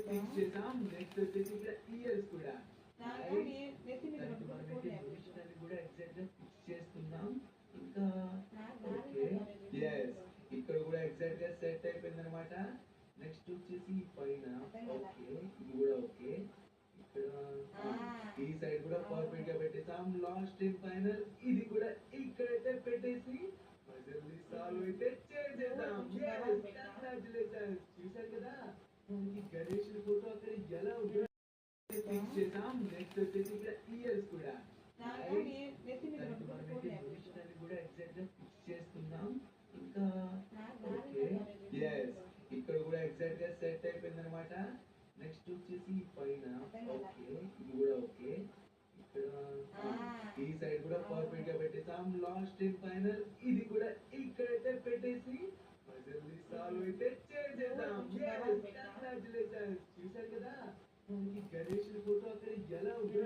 Fix చేసాం. Next వచ్చేసి ఇక్కడ ఇయర్స్ కూడా నెత్తి మీద దానికి మనమైతే నోషనల్ కూడా ఎగ్జాక్ట్ గా ఫిక్స్ చేస్తున్నాం. ఇంకా ఓకే ఎస్ ఇక్కడ కూడా ఎగ్జాక్ట్ గా సెట్ అయిపోయింది అనమాట. నెక్స్ట్ వచ్చేసి ఈ పైన ఓకే ఇది కూడా ఓకే. ఇక్కడ ఈ సైడ్ కూడా పర్ఫెక్ట్ గా పెట్టేసాం. లాస్ట్ అండ్ ఫైనల్ ఇది కూడా ఇక్కడైతే పెట్టేసి పజిల్ ని సాల్వ్ అయితే చేసేద్దాం. కంగ్రాచులేషన్స్. చూశారు కదా మనకి గణేష్ ఫోటో అక్కడ ఎలా ఉందో ఫిక్స్ చేసాం. నెక్స్ట్ వచ్చేసి ఇక్కడ ఇయర్స్ కూడా నెత్తి మీద దానికి మనమైతే నోషనల్ కూడా ఎగ్జాక్ట్ గా ఫిక్స్ చేస్తున్నాం. ఇంకా ఓకే ఎస్ ఇక్కడ కూడా ఎగ్జాక్ట్ గా సెట్ అయిపోయింది అనమాట. నెక్స్ట్ వచ్చేసి ఈ పైన ఓకే ఇది కూడా ఓకే. ఇక్కడ ఈ సైడ్ కూడా పర్ఫెక్ట్ గా పెట్టేసాం. లాస్ట్ అండ్ ఫైనల్ ఇది కూడా ఇక్కడైతే పెట్టేసి పజిల్ ని సాల్వ్ అయితే చేసేద్దాం. కంగ్రాచులేషన్స్. చూశారు కదా మనకి గణేష్ ఫోటో అక్కడ ఎలా ఉందో